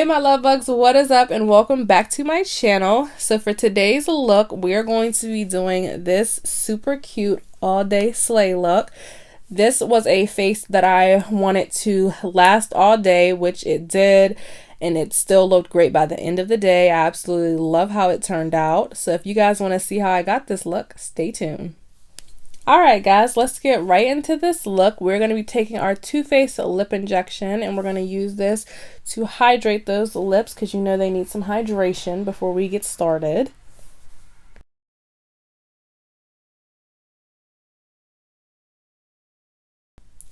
Hey my love bugs, what is up and welcome back to my channel. So for today's look, we're going to be doing this super cute all day slay look. This was a face that I wanted to last all day, which it did, and it still looked great by the end of the day. I absolutely love how it turned out. So if you guys want to see how I got this look, stay tuned. Alright guys, let's get right into this look. We're going to be taking our Too Faced lip injection and we're going to use this to hydrate those lips because you know they need some hydration before we get started.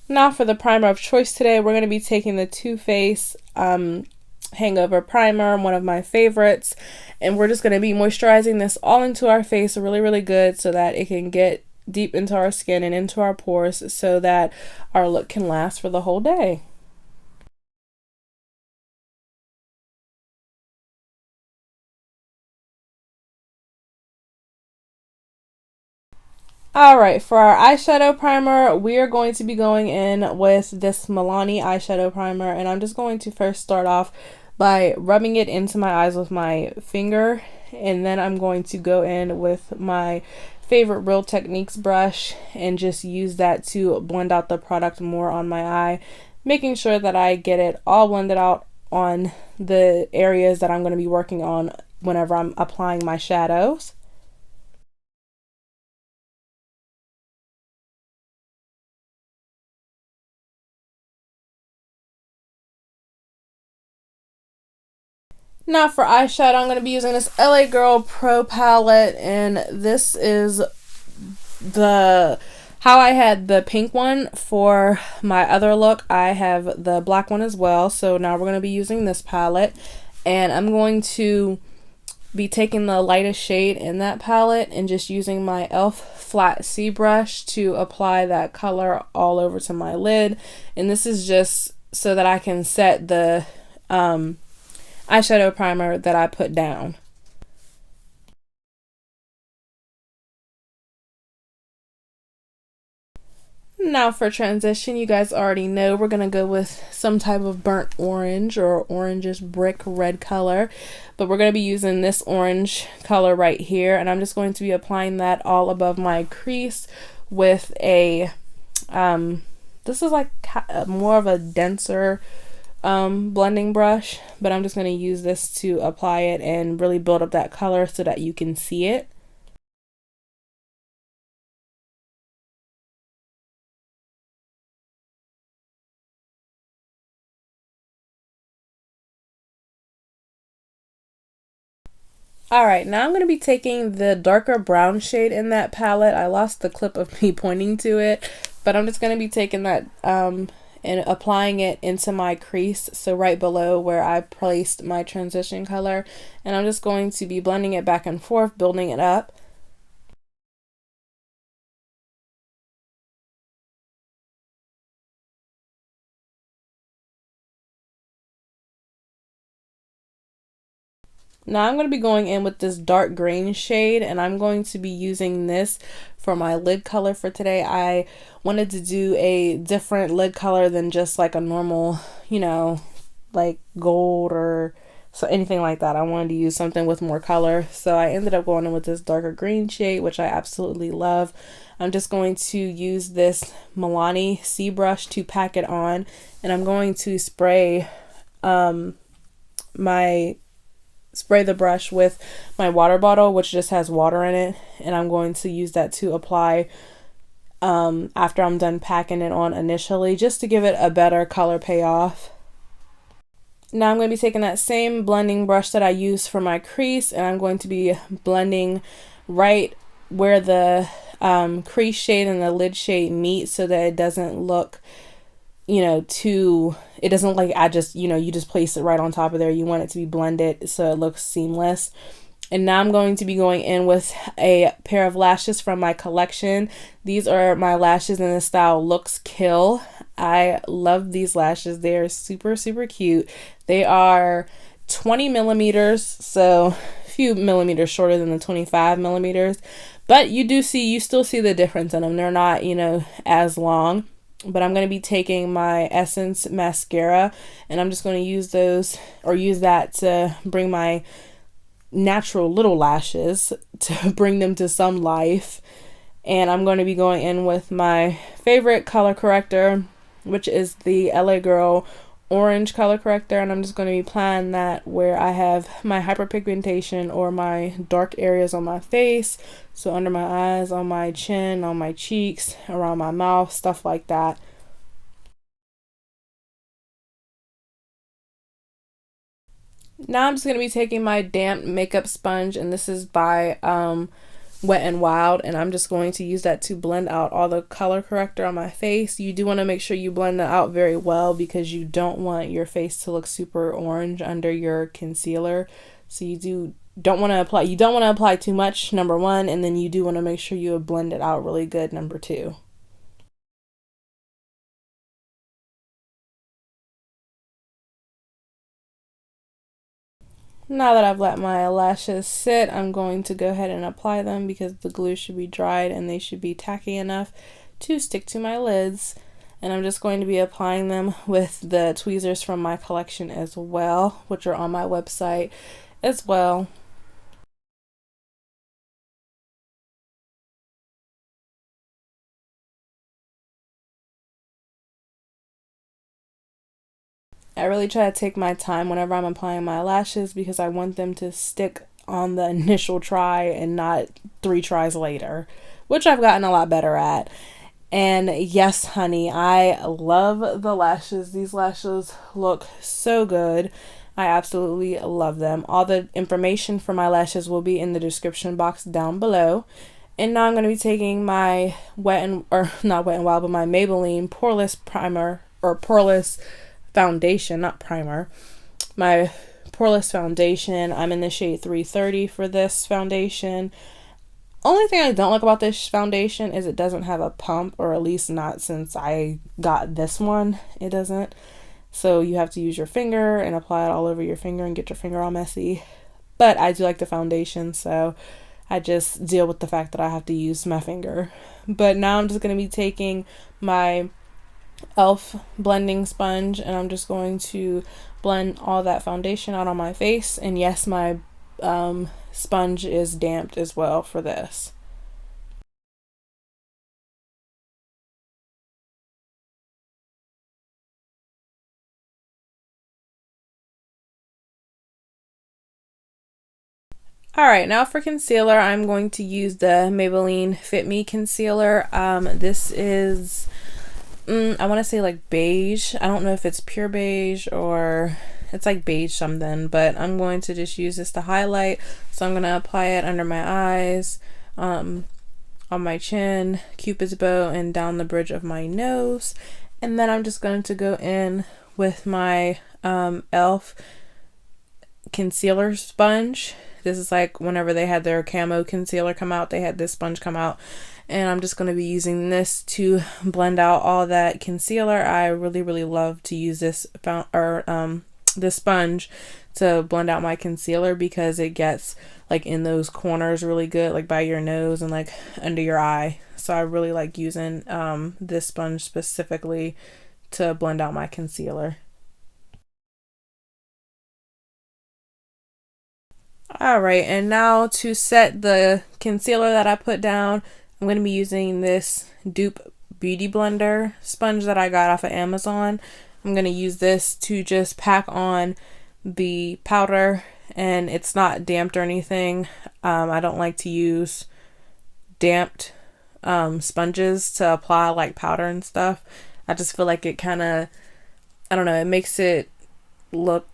Now for the primer of choice today, we're going to be taking the Too Faced Hangover Primer, one of my favorites, and we're just going to be moisturizing this all into our face really good so that it can get deep into our skin and into our pores so that our look can last for the whole day. Alright, for our eyeshadow primer, we are going to be going in with this Maybelline eyeshadow primer, and I'm just going to first start off by rubbing it into my eyes with my finger, and then I'm going to go in with my favorite Real Techniques brush and just use that to blend out the product more on my eye, making sure that I get it all blended out on the areas that I'm going to be working on whenever I'm applying my shadows. Now for eyeshadow, I'm going to be using this LA Girl Pro palette, and this is how I had the pink one for my other look. I have the black one as well, so now we're going to be using this palette, and I'm going to be taking the lightest shade in that palette and just using my e.l.f. flat C brush to apply that color all over to my lid. And this is just so that I can set the eyeshadow primer that I put down. Now for transition, you guys already know we're going to go with some type of burnt orange or orangish brick red color, but we're going to be using this orange color right here, and I'm just going to be applying that all above my crease with a this is like more of a denser blending brush, but I'm just going to use this to apply it and really build up that color so that you can see it. Alright, now I'm going to be taking the darker brown shade in that palette. I lost the clip of me pointing to it, but I'm just going to be taking that and applying it into my crease, so right below where I placed my transition color, and I'm just going to be blending it back and forth, building it up. Now I'm going to be going in with this dark green shade, and I'm going to be using this for my lid color for today. I wanted to do a different lid color than just like a normal, you know, like gold or so anything like that. I wanted to use something with more color, so I ended up going in with this darker green shade, which I absolutely love. I'm just going to use this Maybelline C brush to pack it on, and I'm going to spray spray the brush with my water bottle, which just has water in it, and I'm going to use that to apply after I'm done packing it on initially, just to give it a better color payoff. Now I'm going to be taking that same blending brush that I used for my crease, and I'm going to be blending right where the crease shade and the lid shade meet so that it doesn't look, you know, it doesn't look like I just, you know, you just place it right on top of there. You want it to be blended so it looks seamless. And now I'm going to be going in with a pair of lashes from my collection. These are my lashes in the style Looks Kill. I love these lashes. They are super cute. They are 20 millimeters, so a few millimeters shorter than the 25 millimeters. But you still see the difference in them. They're not, you know, as long. But I'm going to be taking my Essence mascara, and I'm just going to use those, or use that to bring my natural little lashes, to bring them to some life. And I'm going to be going in with my favorite color corrector, which is the LA Girl orange color corrector, and I'm just going to be applying that where I have my hyperpigmentation or my dark areas on my face. So under my eyes, on my chin, on my cheeks, around my mouth, stuff like that. Now I'm just going to be taking my damp makeup sponge, and this is by Wet n Wild, and I'm just going to use that to blend out all the color corrector on my face. You do want to make sure you blend it out very well, because you don't want your face to look super orange under your concealer. So you don't want to apply too much, number one, and then you do want to make sure you blend it out really good, number two. Now that I've let my lashes sit, I'm going to go ahead and apply them, because the glue should be dried and they should be tacky enough to stick to my lids. And I'm just going to be applying them with the tweezers from my collection as well, which are on my website as well. I really try to take my time whenever I'm applying my lashes, because I want them to stick on the initial try and not 3 tries later, which I've gotten a lot better at. And yes, honey, I love the lashes. These lashes look so good. I absolutely love them. All the information for my lashes will be in the description box down below. And now I'm going to be taking my not Wet n Wild, but my Maybelline Poreless Primer, or Poreless foundation, not primer. My Poreless foundation. I'm in the shade 330 for this foundation. Only thing I don't like about this foundation is it doesn't have a pump, or at least not since I got this one. It doesn't. So you have to use your finger and apply it all over your finger and get your finger all messy. But I do like the foundation, so I just deal with the fact that I have to use my finger. But now I'm just going to be taking my e.l.f. blending sponge, and I'm just going to blend all that foundation out on my face. And yes, my sponge is damped as well for this. Alright, now for concealer, I'm going to use the Maybelline Fit Me concealer. This is, I want to say like beige. I don't know if it's pure beige or it's like beige something, but I'm going to just use this to highlight. So I'm going to apply it under my eyes, on my chin, Cupid's bow, and down the bridge of my nose. And then I'm just going to go in with my e.l.f. concealer sponge. This is like whenever they had their camo concealer come out, they had this sponge come out. And I'm just going to be using this to blend out all that concealer. I really, really love to use this this sponge to blend out my concealer, because it gets like in those corners really good, like by your nose and like under your eye. So I really like using this sponge specifically to blend out my concealer. Alright, and now to set the concealer that I put down, I'm going to be using this Dupe Beauty Blender sponge that I got off of Amazon. I'm going to use this to just pack on the powder, and it's not damped or anything. I don't like to use damped sponges to apply like powder and stuff. I just feel like it kind of, I don't know, it makes it look,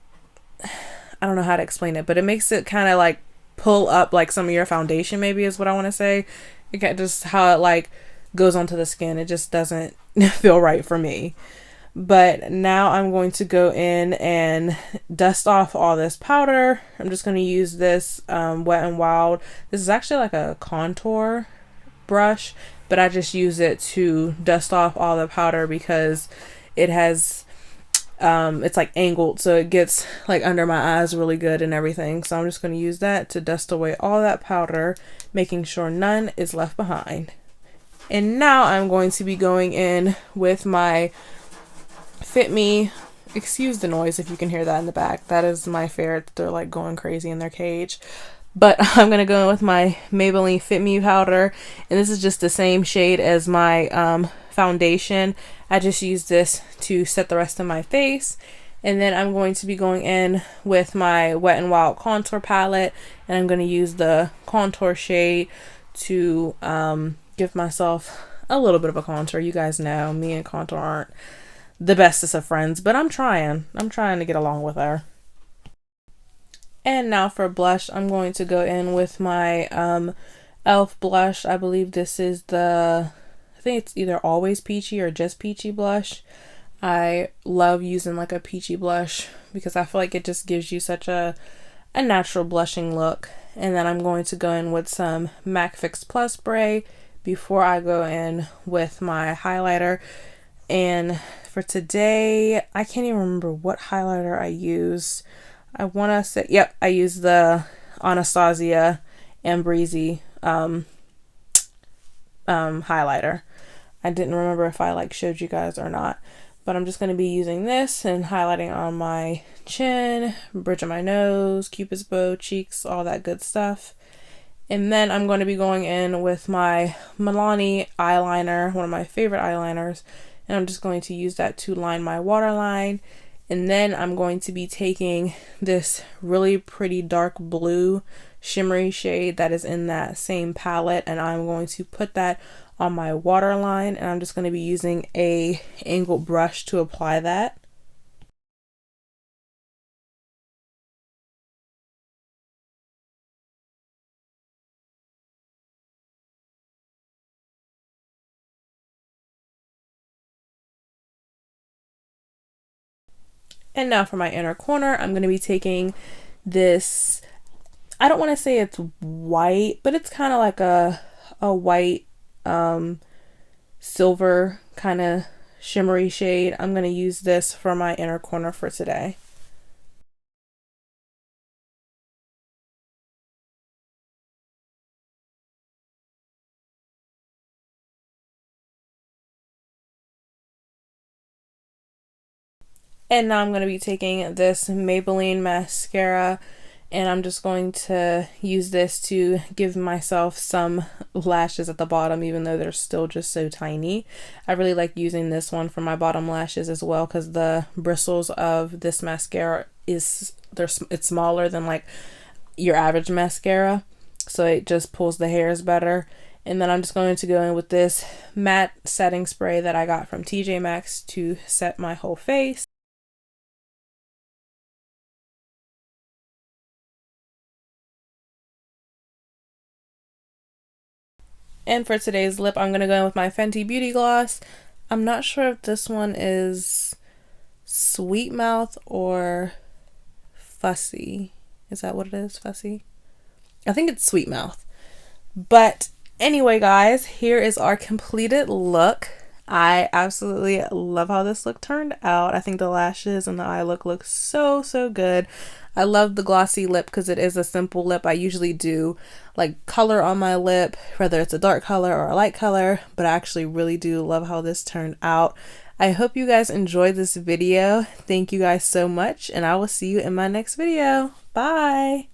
I don't know how to explain it, but it makes it kind of like pull up like some of your foundation, maybe is what I want to say. It got just how it like goes onto the skin. It just doesn't feel right for me. But now I'm going to go in and dust off all this powder. I'm just going to use this Wet n Wild. This is actually like a contour brush, but I just use it to dust off all the powder, because it has it's like angled, so it gets like under my eyes really good and everything. So I'm just going to use that to dust away all that powder, making sure none is left behind. And now I'm going to be going in with my Fit Me, excuse the noise if you can hear that in the back. That is my ferret. They're like going crazy in their cage. But I'm going to go in with my Maybelline Fit Me Powder. And this is just the same shade as my foundation. I just use this to set the rest of my face. And then I'm going to be going in with my Wet n Wild contour palette. And I'm going to use the contour shade to give myself a little bit of a contour. You guys know me and contour aren't the bestest of friends, but I'm trying to get along with her. And now for blush, I'm going to go in with my e.l.f. blush. I believe this is I think it's either Always Peachy or just Peachy blush. I love using like a peachy blush because I feel like it just gives you such a natural blushing look. And then I'm going to go in with some MAC Fix Plus spray before I go in with my highlighter. And for today, I can't even remember what highlighter I used. I want to say, yep, I used the Anastasia and Breezy highlighter. I didn't remember if I like showed you guys or not, but I'm just going to be using this and highlighting on my chin, bridge of my nose, cupid's bow, cheeks, all that good stuff. And then I'm going to be going in with my Milani eyeliner, one of my favorite eyeliners, and I'm just going to use that to line my waterline. And then I'm going to be taking this really pretty dark blue shimmery shade that is in that same palette, and I'm going to put that on my waterline, and I'm just going to be using a angled brush to apply that. And now for my inner corner, I'm going to be taking this, I don't want to say it's white, but it's kind of like a white silver kind of shimmery shade. I'm going to use this for my inner corner for today. And now I'm going to be taking this Maybelline mascara, and I'm just going to use this to give myself some lashes at the bottom, even though they're still just so tiny. I really like using this one for my bottom lashes as well, because the bristles of this mascara it's smaller than like your average mascara, so it just pulls the hairs better. And then I'm just going to go in with this matte setting spray that I got from TJ Maxx to set my whole face. And for today's lip, I'm going to go in with my Fenty Beauty Gloss. I'm not sure if this one is Sweet Mouth or Fussy. Is that what it is? Fussy? I think it's Sweet Mouth. But anyway, guys, here is our completed look. I absolutely love how this look turned out. I think the lashes and the eye look so good. I love the glossy lip because it is a simple lip. I usually do like color on my lip, whether it's a dark color or a light color, but I actually really do love how this turned out. I hope you guys enjoyed this video. Thank you guys so much, and I will see you in my next video. Bye!